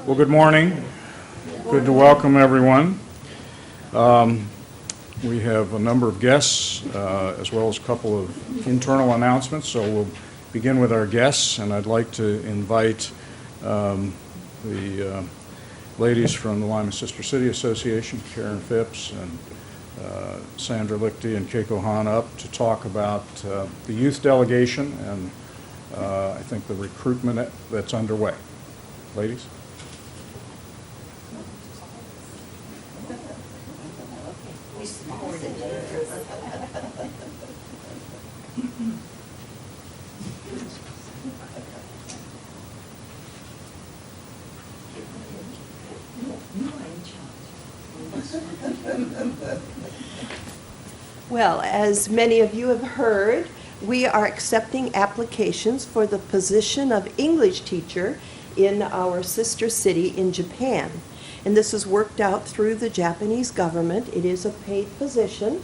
Well, good morning. Good to welcome everyone. We have a number of guests as well as a couple of internal announcements, so we'll begin with our guests, and I'd like to invite the ladies from the Lima Sister City Association, Karen Phipps and Sandra Lichty and Keiko Hahn, up to talk about the youth delegation and I think the recruitment that's underway. Ladies? Well, as many of you have heard, we are accepting applications for the position of English teacher in our sister city in Japan. And this is worked out through the Japanese government. It is a paid position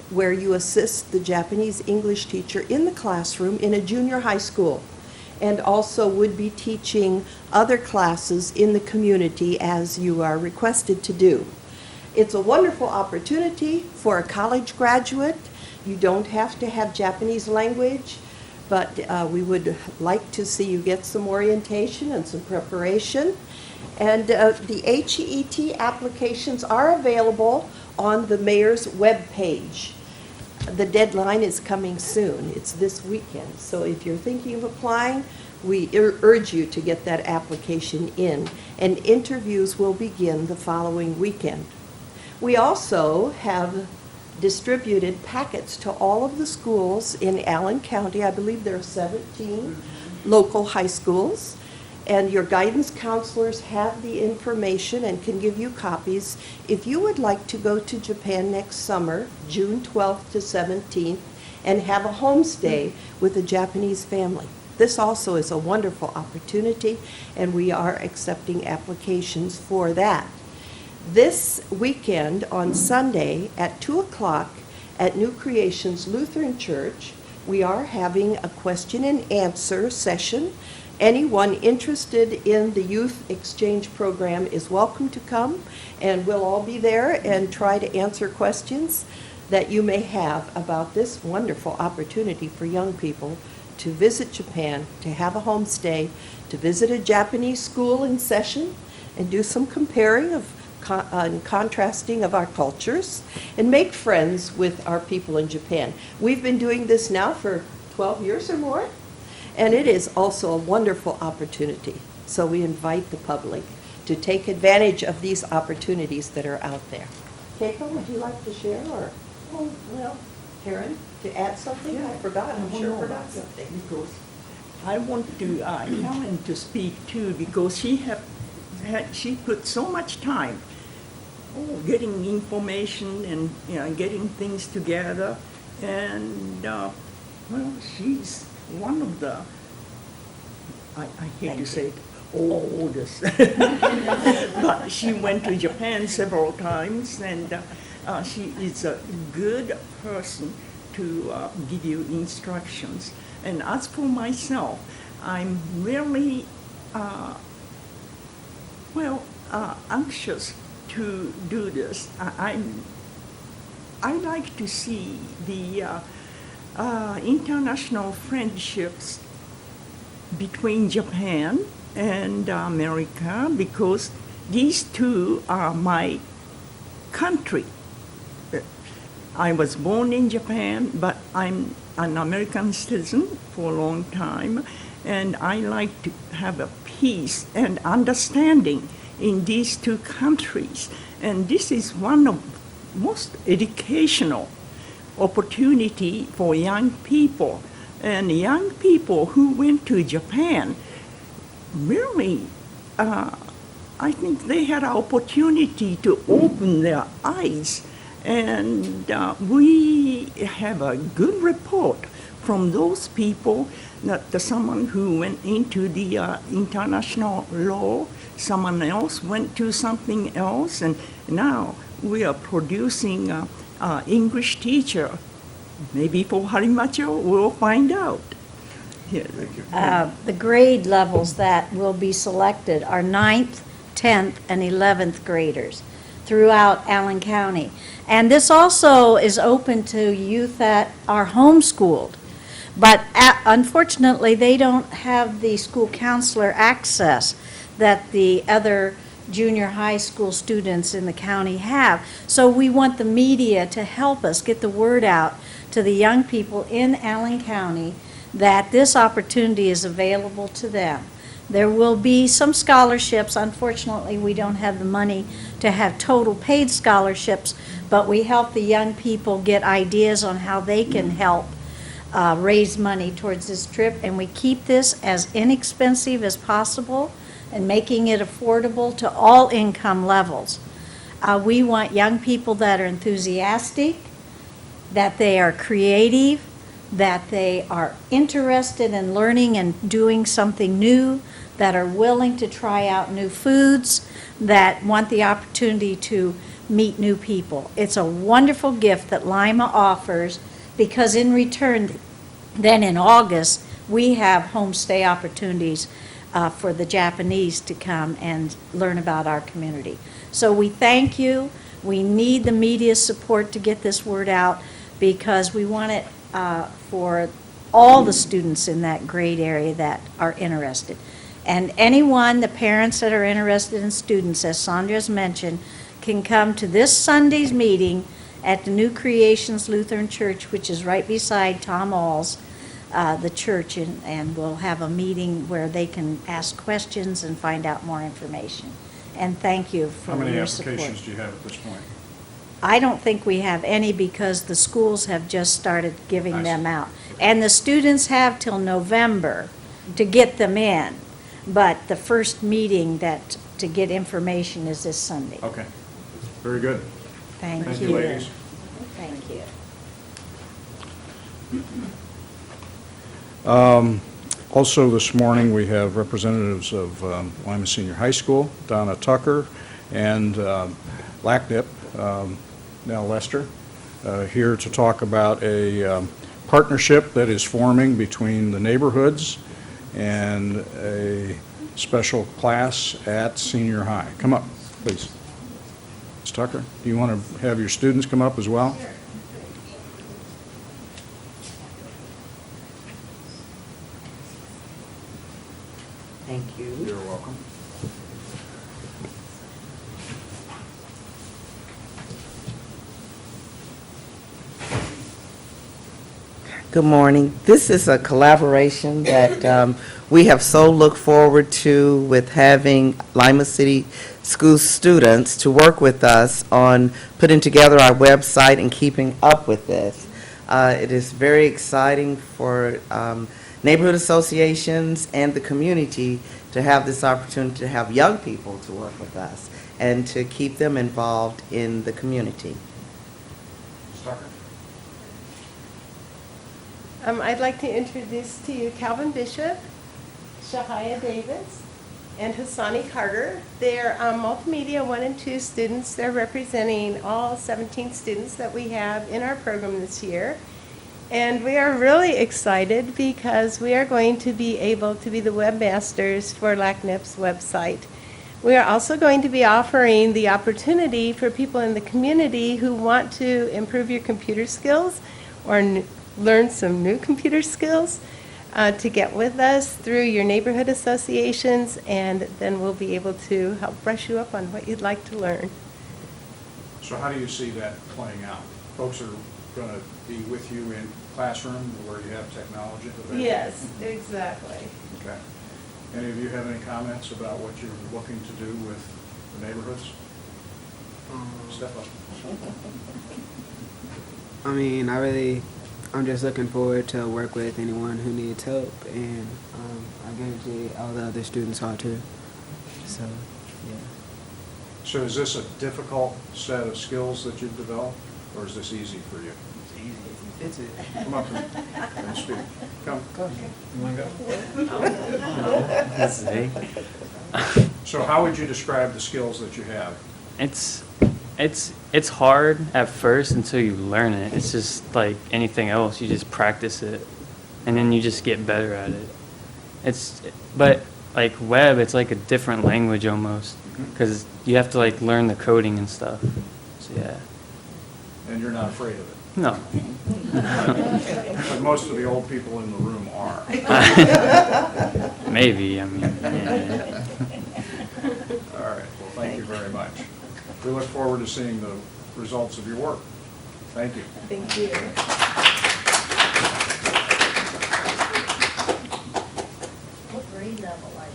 where you assist the Japanese English teacher in the classroom in a junior high school, and also would be teaching other classes in the community as you are requested to do. It's a wonderful opportunity for a college graduate. You don't have to have Japanese language, but we would like to see you get some orientation and some preparation. And the HEET applications are available on the mayor's webpage. The deadline is coming soon. It's this weekend. So if you're thinking of applying, we urge you to get that application in, and interviews will begin the following weekend. We also have distributed packets to all of the schools in Allen County. I believe there are 17 local high schools, and your guidance counselors have the information and can give you copies. If you would like to go to Japan next summer, June 12th to 17th, and have a homestay with a Japanese family, this also is a wonderful opportunity, and we are accepting applications for that. This weekend on Sunday at 2 o'clock at New Creations Lutheran Church, we are having a question and answer session. Anyone interested in the youth exchange program is welcome to come, and we'll all be there and try to answer questions that you may have about this wonderful opportunity for young people to visit Japan, to have a homestay, to visit a Japanese school in session, and do some comparing of and contrasting of our cultures, and make friends with our people in Japan. We've been doing this now for 12 years or more, and it is also a wonderful opportunity. So we invite the public to take advantage of these opportunities that are out there. Keiko, would you like to share, or Karen, to add something? Yeah, I forgot. I'm sure I forgot something. Because I want to Helen to speak too, because she put so much time getting information and getting things together, and she's one of the, I hate to say it, oldest, but she went to Japan several times, and she is a good person to give you instructions. And as for myself, I'm really anxious to do this. I like to see the international friendships between Japan and America, because these two are my country. I was born in Japan, but I'm an American citizen for a long time, and I like to have a peace and understanding in these two countries. And this is one of most educational opportunity for young people. And young people who went to Japan, really, I think they had an opportunity to open their eyes. And we have a good report from those people, that someone who went into the international law, someone else went to something else, and now we are producing an English teacher. Maybe for Harimacho, we'll find out. Yeah. The grade levels that will be selected are 9th 10th, and 11th graders throughout Allen County. And this also is open to youth that are homeschooled. But unfortunately, they don't have the school counselor access that the other junior high school students in the county have. So we want the media to help us get the word out to the young people in Allen County that this opportunity is available to them. There will be some scholarships. Unfortunately, we don't have the money to have total paid scholarships, but we help the young people get ideas on how they can help raise money towards this trip, and we keep this as inexpensive as possible and making it affordable to all income levels. We want young people that are enthusiastic, that they are creative, that they are interested in learning and doing something new, that are willing to try out new foods, that want the opportunity to meet new people. It's a wonderful gift that Lima offers, because in return, then in August, we have homestay opportunities for the Japanese to come and learn about our community. So we thank you. We need the media support to get this word out, because we want it for all the students in that grade area that are interested. And anyone, the parents that are interested in students, as Sandra's mentioned, can come to this Sunday's meeting at the New Creations Lutheran Church, which is right beside Tom All's, the church, and we'll have a meeting where they can ask questions and find out more information. And thank you for How many your support. applications do you have at this point? I don't think we have any, because the schools have just started I giving see. them out. And the students have till November to get them in, but the first meeting to get information is this Sunday. Okay, very good. Thank you. Thank you, ladies. Thank you. Also this morning, we have representatives of Lima Senior High School, Donna Tucker, and LACNIP, Nell Lester, here to talk about a partnership that is forming between the neighborhoods and a special class at senior high. Come up, please. Ms. Tucker, do you want to have your students come up as well? Sure. Thank you. You're welcome. Good morning. This is a collaboration that we have so looked forward to, with having Lima City School students to work with us on putting together our website and keeping up with this. It is very exciting for neighborhood associations and the community to have this opportunity to have young people to work with us and to keep them involved in the community. Ms. Tucker? I'd like to introduce to you Calvin Bishop, Shahaya Davis, and Hassani Carter. They're multimedia 1 and 2 students. They're representing all 17 students that we have in our program this year. And we are really excited because we are going to be able to be the webmasters for LACNIP's website. We are also going to be offering the opportunity for people in the community who want to improve your computer skills or learn some new computer skills to get with us through your neighborhood associations, and then we'll be able to help brush you up on what you'd like to learn. So how do you see that playing out? Folks are going to be with you in classroom where you have technology available? Yes, exactly. Okay. Any of you have any comments about what you're looking to do with the neighborhoods? Step up. I mean, I'm just looking forward to work with anyone who needs help, and I guarantee all the other students are too. So, yeah. So is this a difficult set of skills that you've developed, or is this easy for you? It's easy. It's it. Come up and speak. Come. You want to go? So how would you describe the skills that you have? It's hard at first until you learn it. It's just like anything else. You just practice it, and then you just get better at it. But like web, it's like a different language almost. because you have to like learn the coding and stuff. So yeah. And you're not afraid of it? No. But most of the old people in the room are. Maybe, I mean, yeah. All right, well, thank you very much. We look forward to seeing the results of your work. Thank you. Thank you. What grade level are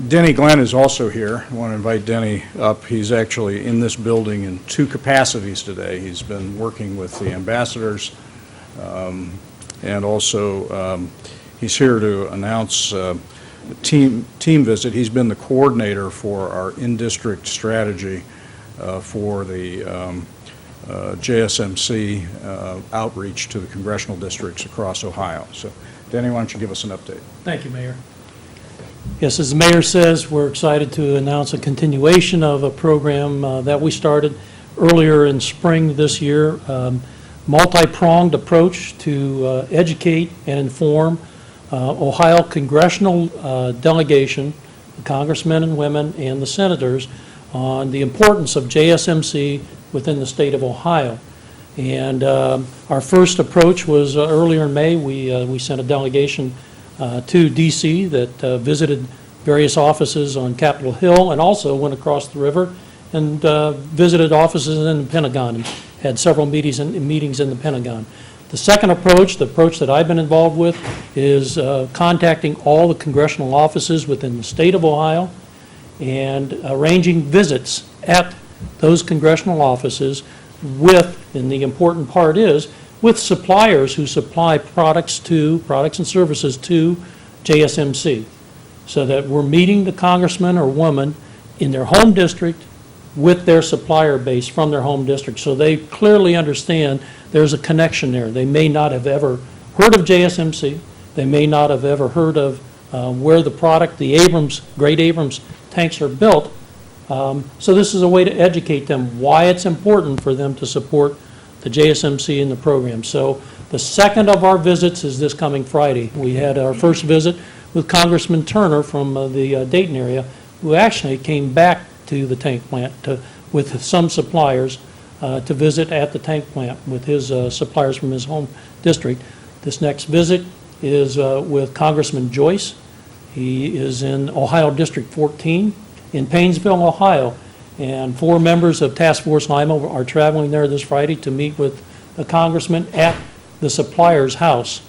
Denny Glenn is also here. I want to invite Denny up. He's actually in this building in two capacities today. He's been working with the ambassadors, and also he's here to announce a team visit. He's been the coordinator for our in-district strategy for the JSMC outreach to the congressional districts across Ohio. So, Denny, why don't you give us an update? Thank you, Mayor. Yes, as the mayor says, we're excited to announce a continuation of a program that we started earlier in spring this year, multi-pronged approach to educate and inform Ohio congressional delegation, the congressmen and women, and the senators on the importance of JSMC within the state of Ohio. And our first approach was earlier in May. We sent a delegation to D.C. that visited various offices on Capitol Hill, and also went across the river and visited offices in the Pentagon and had several meetings in the Pentagon. The second approach, the approach that I've been involved with, is contacting all the congressional offices within the state of Ohio and arranging visits at those congressional offices with, and the important part is, with suppliers who supply products and services to JSMC, so that we're meeting the congressman or woman in their home district with their supplier base from their home district, so they clearly understand there's a connection there. They may not have ever heard of JSMC. They may not have ever heard of where the product, the great Abrams tanks are built. So this is a way to educate them why it's important for them to support the JSMC in the program. So the second of our visits is this coming Friday. We had our first visit with Congressman Turner from the Dayton area, who actually came back to the tank plant with some suppliers to visit at the tank plant with his suppliers from his home district. This next visit is with Congressman Joyce. He is in Ohio District 14 in Painesville, Ohio. And 4 members of Task Force Lima are traveling there this Friday to meet with the congressman at the supplier's house.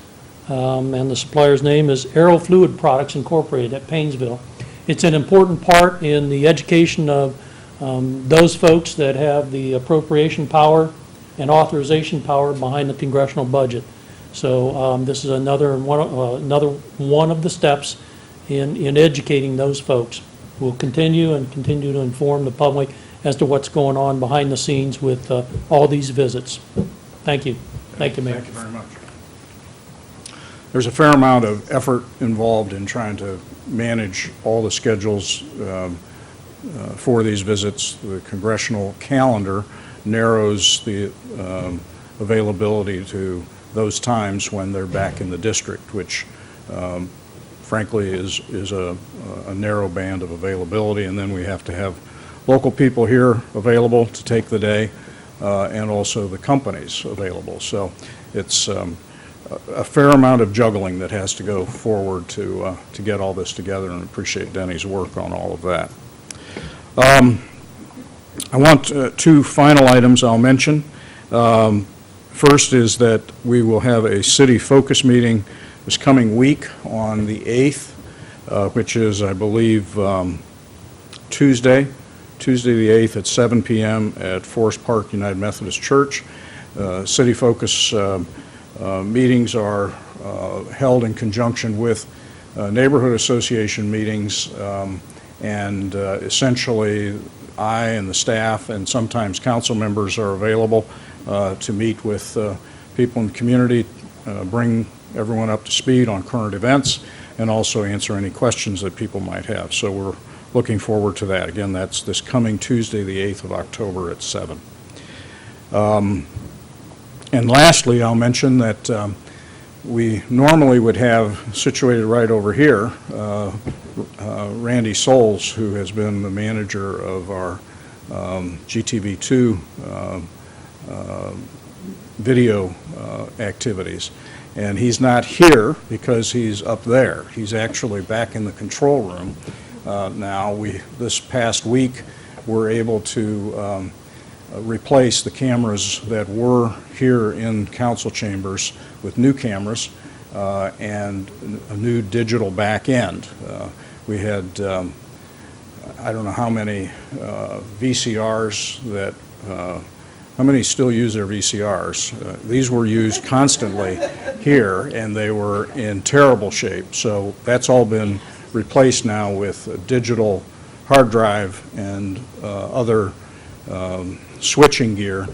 And the supplier's name is Aero Fluid Products Incorporated at Painesville. It's an important part in the education of those folks that have the appropriation power and authorization power behind the congressional budget. So this is another one of the steps in educating those folks. We'll continue to inform the public as to what's going on behind the scenes with all these visits. Thank you. Thank you, Mayor. Thank you very much. There's a fair amount of effort involved in trying to manage all the schedules for these visits. The congressional calendar narrows the availability to those times when they're back in the district, which frankly is a narrow band of availability, and then we have to have local people here available to take the day, and also the companies available. So it's a fair amount of juggling that has to go forward to get all this together, and appreciate Denny's work on all of that. I want 2 final items I'll mention. First is that we will have a city focus meeting this coming week on the 8th, which is, I believe, Tuesday the 8th at 7 p.m. at Forest Park United Methodist Church. City focus meetings are held in conjunction with neighborhood association meetings, and essentially I and the staff and sometimes council members are available to meet with people in the community, bring everyone up to speed on current events, and also answer any questions that people might have. So we're looking forward to that. Again, that's this coming Tuesday, the 8th of October at 7. And lastly, I'll mention that we normally would have situated right over here Randy Souls, who has been the manager of our GTV2 video activities. And he's not here because he's up there. He's actually back in the control room now. This past week, were able to replace the cameras that were here in council chambers with new cameras and a new digital back end. We had, I don't know how many VCRs that, how many still use their VCRs? These were used constantly here, and they were in terrible shape. So that's all been replaced now with a digital hard drive and other switching gear.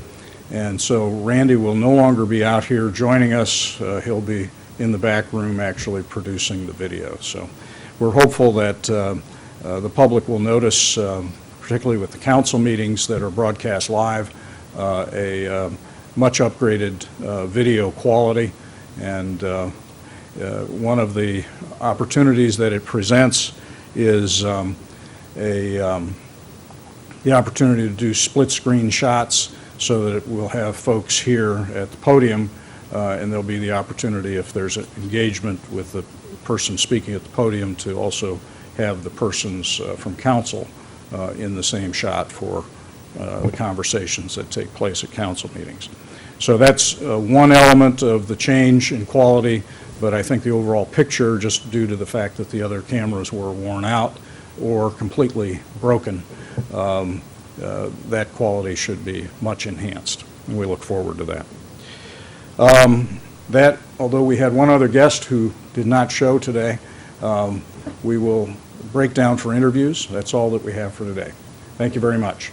And so Randy will no longer be out here joining us. He'll be in the back room actually producing the video. So we're hopeful that the public will notice, particularly with the council meetings that are broadcast live, a much upgraded video quality. And one of the opportunities that it presents is the opportunity to do split-screen shots so that it will have folks here at the podium, and there'll be the opportunity, if there's an engagement with the person speaking at the podium, to also have the persons from council in the same shot for the conversations that take place at council meetings. So that's one element of the change in quality, but I think the overall picture, just due to the fact that the other cameras were worn out or completely broken, that quality should be much enhanced, and we look forward to that. Although we had one other guest who did not show today, we will break down for interviews. That's all that we have for today. Thank you very much.